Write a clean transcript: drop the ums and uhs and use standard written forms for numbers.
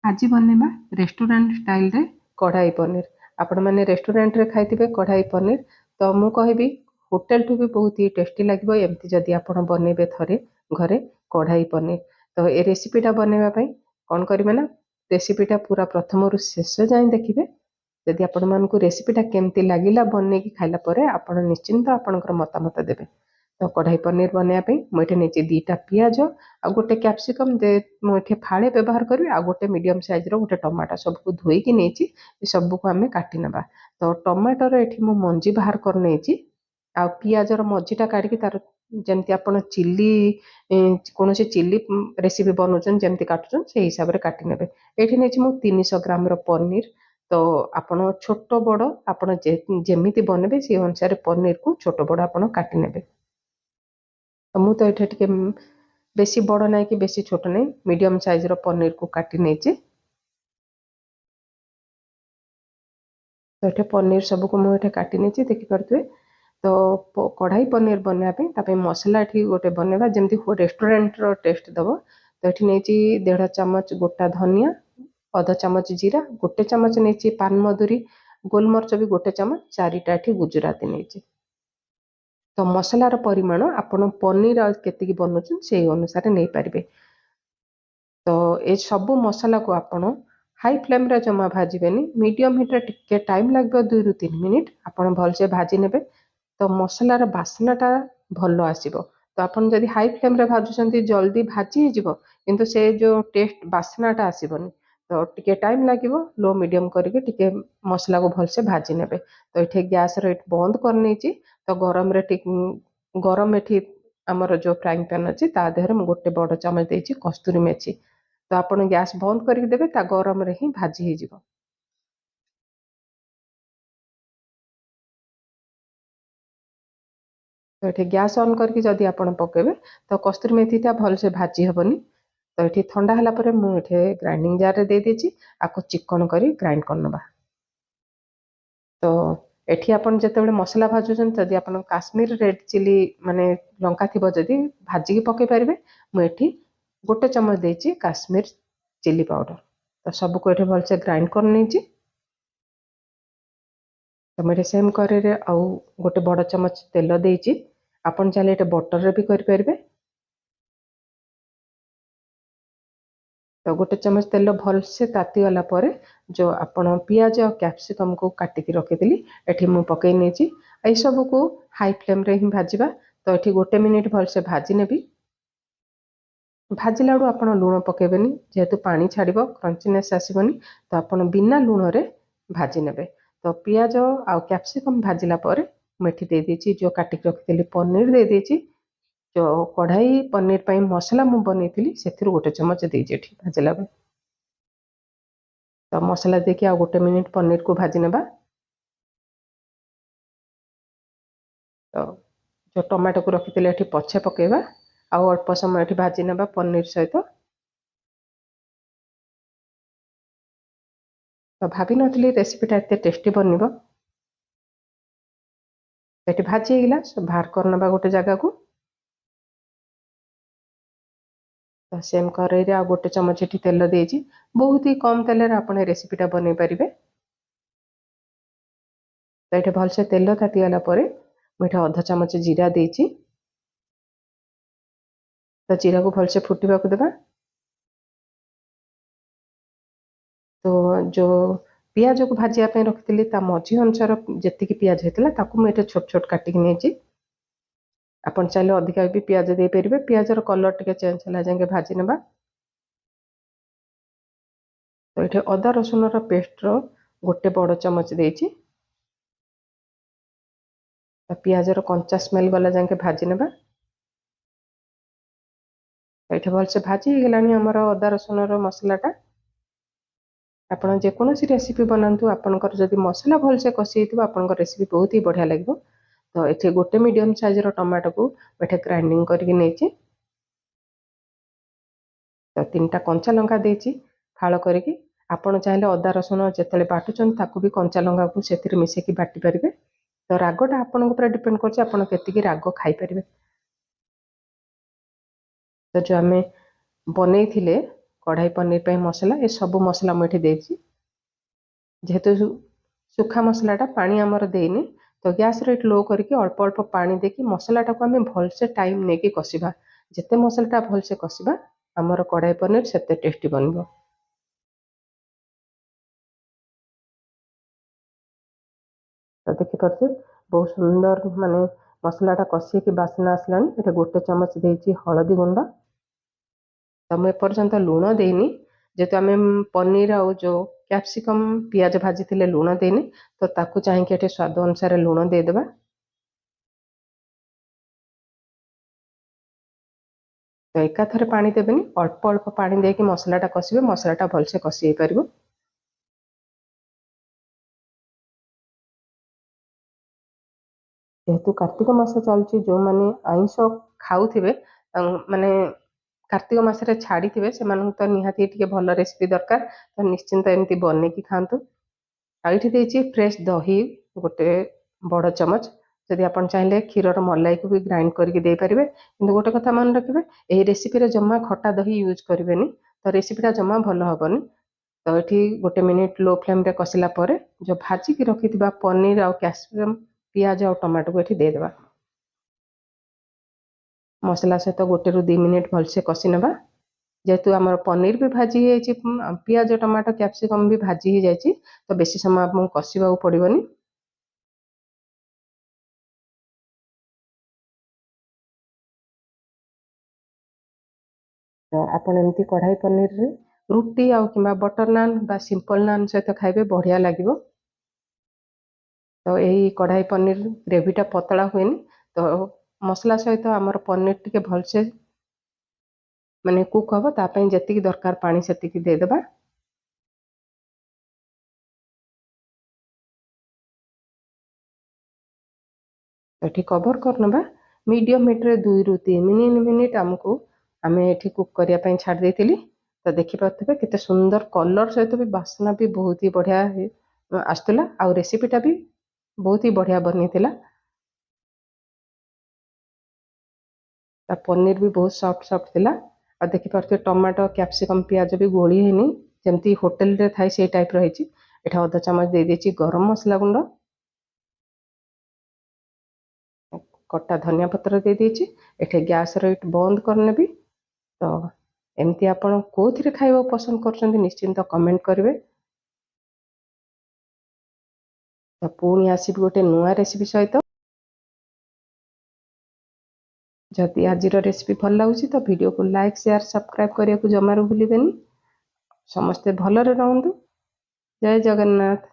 आज बनेबा restaurant style रे कढ़ाई पनीर। आपण मैंने रेस्टोरेंट रे खाइथिबे कढ़ाई पनीर, तो मु कहबी होटेल ठू भी बहुत ही टेस्टी लगे एमती जदि आपण बनेबे थरे घरे कढ़ाई पनीर। तो ये रेसिपीटा बनैबा पई कौन करेंगे ना, रेसिपीटा पूरा प्रथम रु शेष जाए देखिए। जदि आपण मानकु रेसिपीटा केमती लागिला बनैकी खाइला परे आपण निश्चिंत आपणकर मतामत देबे। तो कढ़ाई पनीर बनैया मुझे नहीं 2टा पियाज आ गोटे कैप्सिकम मुझे फाड़े व्यवहार करी आ गोटे मीडियम साइज गोटे टमाटो सबको धोईकी नहीं सबको आम काटी नबा। तो टमाटर ये मु मंजी बाहर कर नहीं आ पियाजर मझीटा काढ़ी तार जमती आप चिली कौन चिली रेसिपी बनाऊन जमती काटुन से हिसाब से काटी नेबे। ये नहीं 300 ग्राम पनीर। तो आपण छोट बड़ आपण जेमिति बनबे से अनुसार पनीर को छोट बड़ आपण काटी नेबे। तो मु तो ये टे बेसी बड़ ना कि बेसी छोट नहीं मीडियम साइज पनीर को काटी नहीं। तो ये पनीर सबको मुझे काटी नहीं देखिपे। तो कढ़ाई पनीर बनवाई मसला ये गोटे बनवा जमी रेस्टोरेंट टेस्ट दब। तो ये नहीं 1.5 चामच गोटा धनिया, अधा चामच जीरा, गोटे चामच नहीं पान मधुरी, गोलमरच भी गोटे चामच, 4टा ये गुजराती नहीं। तो मसलार परिमाण आपण पनीर केतिकी बनउछन से अनुसार नहीं पारिबे। तो ये सब मसला को आपण हाई फ्लेम रे जमा भाजबेनी, मीडियम हीट रे टिके टाइम लगबे 2 ରୁ 3 मिनिट आपण भलसे भाजी नेबे। तो मसलार बास्नाटा भल आसीबो। तो आपण जदि हाई फ्लेम रे भाजुछंती जल्दी भाजी हिजिबो किंतु से जो टेस्ट बास्नाटा आसीबोनी। तो टिके टाइम लागिबो, लो मीडियम करके टिके मसला को भलसे भाजी नेबे। तो ये गैस रेट बंद कर नहीं। तो गरम रे गरम एठी आमर जो फ्राइंग पैन अच्छी ता देहरे मु गोटे बड़ चामच देछि कस्तूरी मेथी। तो आपण गैस बंद करके देबे, ता गरम रे ही भाजी ही जिवो। तो ये गैस ऑन करके जदि आपण पकेबे तो कस्तूरी मेथीटा भल से भाजी हेबनी। तो ये ठंडा हला परे मु एठे ग्राइंडिंग जार रे दे देछि, आको चिकन करी ग्राइंड करनबा। तो एठी आपण जेतेबेले मसला भाजुछन जदि आपण काश्मीर रेड चिली माने लंका थिबो जदि भाजी की पके पारिबे। मु एठी गोटे चम्मच देछि काश्मीर चिली पाउडर। तो सबको एठी भल से ग्राइंड कर नेछि। तो मेरे सेम करे रे आउ गोटे बड़ चम्मच तेल देछि। आपण चाहे एटे बटर रे भी करि पारिबे। तो गोटे चम्मच तेल भल से ताती गला परे जो आपण पियाज और कैप्सिकम को काटिकी रखिदिली एठी मु पकई नेछि। ए सब को हाई फ्लेम रे ही भाजिबा। तो एठी गोटे मिनिट भल से भाजी नेबी। भाजिला बेलू आपण लुण पकेबेनी, जेहेतु पानी छाड़िबो क्रंचीनेस आसीबनी। तो आपण बिना लुण रे भाजी नेबे। तो पियाज आ कैप्सिकम भाजिला परे मेठी दे देछि जो काटिकी रखिदिली पनीर दे देछि। जो कढ़ाई पनीर पाई मसला मु बनैथिली सेथिरु गोटे चम्मच देछि एठी भाजिला बेले। तो मसला देखि आ गोटे मिनिट पनीर को भाजी नेबा। तो जो टमाटो को रखिथिले एठी पछे पकेबा, आ अल्प समय एठी भाजी नेबा पनीर सहित। तो भाभी नथिली रेसिपीटा एते टेस्टी बनिबो। एठी भाजी हेला सब बाहर कर नेबा गोटे जगह को। तो सेम कढ़ाई रे आ गोटे चम्मच एठी तेल देछि। बहुत ही कम तेल रे आपण रेसिपीटा बनै परिबे। तो ये भल से तेल तातीगला मुझे अधा चामच जीरा देछि। तो जीरा को भल से फुटवा को देबा। तो जो पियाज को भाजिया रखी मझी अनुसार जी पियाज होता मुझे छोट छोट काटिक नहीं। आपन चाहिए अधिका भी पियाज दे पारे। पियाजर कलर टिके चेंज है जाए भाजी नेबा। तो ये अदा रसुन पेस्ट गोटे बड़ चम्मच देछि। पियाजर कंचा स्मेल गला जाए भाजी नेबा। ये भल से भाजी गलानी आमर अदा रसुन मसलाटा। आपन जेकोसी रेसिपी बनातु आपनकर जदि मसला भल से कषि आपनकर रेसिपी बहुत ही बढ़िया लगे। तो ये गोटे मीडियम साइज टमाटो को ये ग्राइंडिंग करके नहीं। तो 3टा कंचा लंका देछि फाड़ करके। आपण चाहिए अदा रसुन जिते बाटुचन ताकू भी कंचा लंका को से मिसेकी बाटी पारे। तो रागटा आपण ऊपर डिपेंड करती राग खाई पारे। तो जो आम बनई थिले कढ़ाई पनीर पे मसला ए सब मसला मुझे देती जेहेतु सुखा मसलाटा पानी आमर देनी तो गैस रेट लो करके अल्प अल्प पानी देकी मसलाटा को आम भलसे टाइम नहीं कषा जिते मसलाटा भलसे कषा आमर कढ़ाई पनीर सेते टेस्टी बनब। तो देखिपे बहुत सुंदर माने मसलाटा कषी बास्ना आसला ये गोटे चमच देती हलदी गुंड तो मुझे एपर्यंत लुण देनी जेहेतु आम पनीर आउ जो कैप्सिकम पियाज भाजी लुण देनी तो ताकू चाहिए स्वाद अनुसार लुण देदेबा। तो एकाथरे पानी देवेनि अल्प अल्प पानी देकी मसलाटा कषिबे मसलाटा भलसे कषि हो पार। जेहेतु कार्तिक मास चलती जो मैंने आइंष खाऊे माने कार्तिक मासरे छाड़ी से तो निहाती टे भल रेसिपी दरकार तो निश्चिंत एमती बनईकी खातु। आईठी देछि फ्रेश दही गोटे बड़ चमच जदि आप चाहिए क्षीर मलाई को भी ग्राइंड करके दे पारे कि गोटे कथा मन रखिए यही रेसिपी जमा खटा दही यूज करेंगे तो रेसिपीटा जमा भल हेनी। तो ये गोटे मिनिट लो फ्लेम रे कषिला जो भाजिकी रखि पनीर आउ कैप्सिकम पियाज और टमाटो को ये देदेबा मसला सहित गोटे रु 2 मिनिट भलसे कषि नवा जेहेतु आम पनीर भी भाजी पियाज टमाटो कैप्सिकम भी भाजी हो जाए तो बेसी समय आपको कषा पड़ोनी। तो आपन एमती कढ़ाई पनीर रे रुटी आउ कि बटर नान बा सिंपल नान सहित खाइबे बढ़िया लगे। तो यही कढ़ाई पनीर ग्रेवीटा पतला हुए तो मसला सहित आमर पनीर टिके भलसे माने कुक हम तापाई जी दरकार पानी से देदेबा। ये कवर करनबा मीडियम हीट रे 2 रु 3 मिनिट आमको आम ये कुक करने छाड़ देती तो देखिपे केते सुंदर कलर सहित भी बास्ना भी बहुत ही बढ़िया आसला आउ रेसिपीटा भी बहुत ही बढ़िया बनी थिला। पनीर भी बहुत सॉफ्ट थिला आ देखिपे टमाटो कैप्सिकम पियाज भी गोली हैनी जमती होटेल रे थाई से टाइप रही। एठा अधा चामच दे देछि गरम मसला गुंड कटा धनिया पत्र दे देछि एठे गैस रेट बंद करने भी। तो एमती आपण कोथिरे खाइबा पसंद करछन्ती निश्चिंत कमेंट करेंगे। तो पुणी आसबि गोटे नुआ रेसिपी सहित जदि आज रेसिपी भल लगे तो वीडियो को लाइक शेयर सब्सक्राइब करने को जमारू भूलें। समस्ते भलरे रहंतु। जय जगन्नाथ।